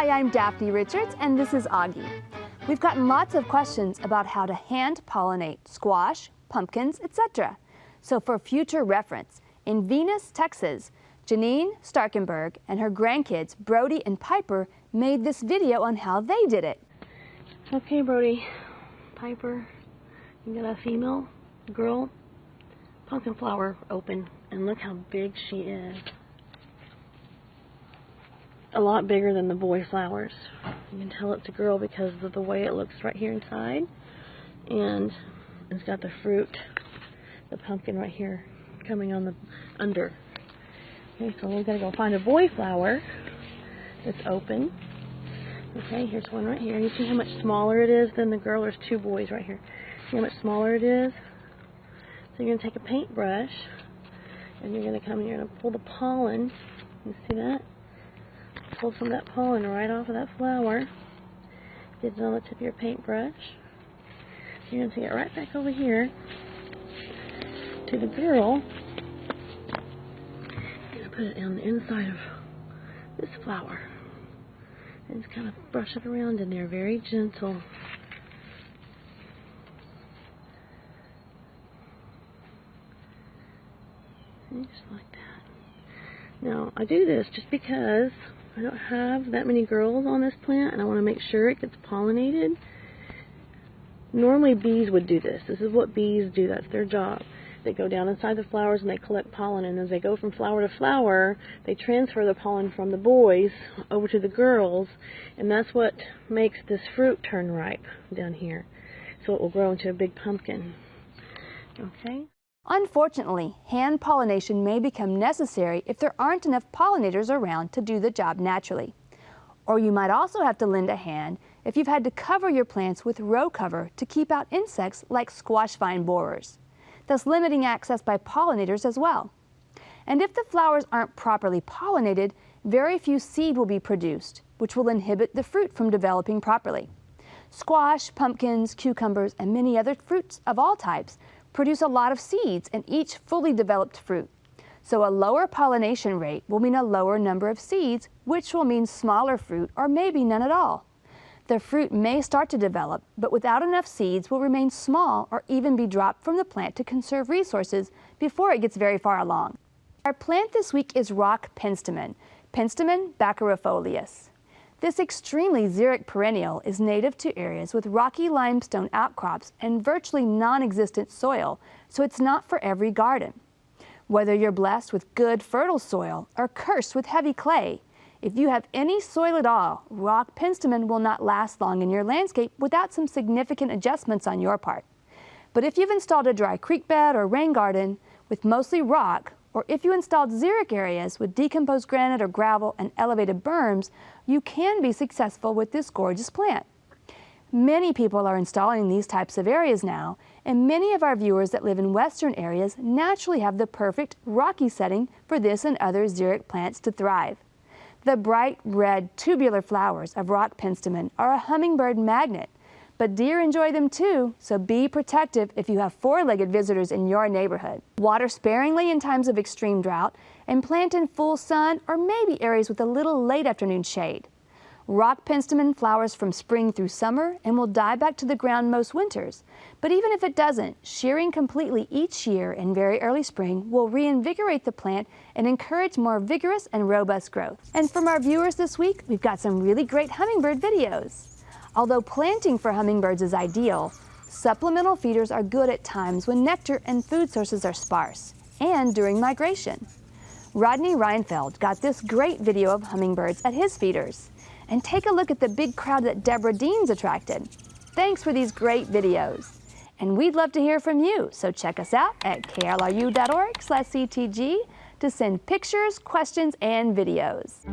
Hi, I'm Daphne Richards, and this is Augie. We've gotten lots of questions about how to hand pollinate squash, pumpkins, etc. So for future reference, in Venus, Texas, Janine Starkenberg and her grandkids, Brody and Piper, made this video on how they did it. Okay, Brody, Piper, you got a female girl pumpkin flower open, and look how big she is. A lot bigger than the boy flowers. You can tell it's a girl because of the way it looks right here inside, and it's got the fruit, the pumpkin right here coming on the under. Okay, so we're gonna go find a boy flower that's open. Okay, here's one right here. You see how much smaller it is than the girl? There's two boys right here. See how much smaller it is? So you're gonna take a paintbrush and you're gonna come and you're gonna pull the pollen. You see that? Pull some of that pollen right off of that flower. Get it on the tip of your paintbrush. You're going to take it right back over here to the girl. You're going to put it on the inside of this flower. And just kind of brush it around in there, very gentle. And just like that. Now, I do this just because I don't have that many girls on this plant, and I want to make sure it gets pollinated. Normally bees would do this. This is what bees do. That's their job. They go down inside the flowers and they collect pollen, and as they go from flower to flower, they transfer the pollen from the boys over to the girls, and that's what makes this fruit turn ripe down here. So it will grow into a big pumpkin. Okay? Unfortunately, hand pollination may become necessary if there aren't enough pollinators around to do the job naturally. Or you might also have to lend a hand if you've had to cover your plants with row cover to keep out insects like squash vine borers, thus limiting access by pollinators as well. And if the flowers aren't properly pollinated, very few seed will be produced, which will inhibit the fruit from developing properly. Squash, pumpkins, cucumbers, and many other fruits of all types produce a lot of seeds in each fully developed fruit. So a lower pollination rate will mean a lower number of seeds, which will mean smaller fruit or maybe none at all. The fruit may start to develop, but without enough seeds will remain small or even be dropped from the plant to conserve resources before it gets very far along. Our plant this week is rock penstemon, Penstemon baccherifolius. This extremely xeric perennial is native to areas with rocky limestone outcrops and virtually non-existent soil, so it's not for every garden. Whether you're blessed with good fertile soil or cursed with heavy clay, if you have any soil at all, rock penstemon will not last long in your landscape without some significant adjustments on your part. But if you've installed a dry creek bed or rain garden with mostly rock, or if you installed xeric areas with decomposed granite or gravel and elevated berms, you can be successful with this gorgeous plant. Many people are installing these types of areas now, and many of our viewers that live in western areas naturally have the perfect rocky setting for this and other xeric plants to thrive. The bright red tubular flowers of rock penstemon are a hummingbird magnet, but deer enjoy them too, so be protective if you have four-legged visitors in your neighborhood. Water sparingly in times of extreme drought, and plant in full sun or maybe areas with a little late afternoon shade. Rock penstemon flowers from spring through summer and will die back to the ground most winters. But even if it doesn't, shearing completely each year in very early spring will reinvigorate the plant and encourage more vigorous and robust growth. And from our viewers this week, we've got some really great hummingbird videos. Although planting for hummingbirds is ideal, supplemental feeders are good at times when nectar and food sources are sparse, and during migration. Rodney Reinfeld got this great video of hummingbirds at his feeders. And take a look at the big crowd that Deborah Deans attracted. Thanks for these great videos. And we'd love to hear from you, so check us out at klru.org/ctg to send pictures, questions, and videos.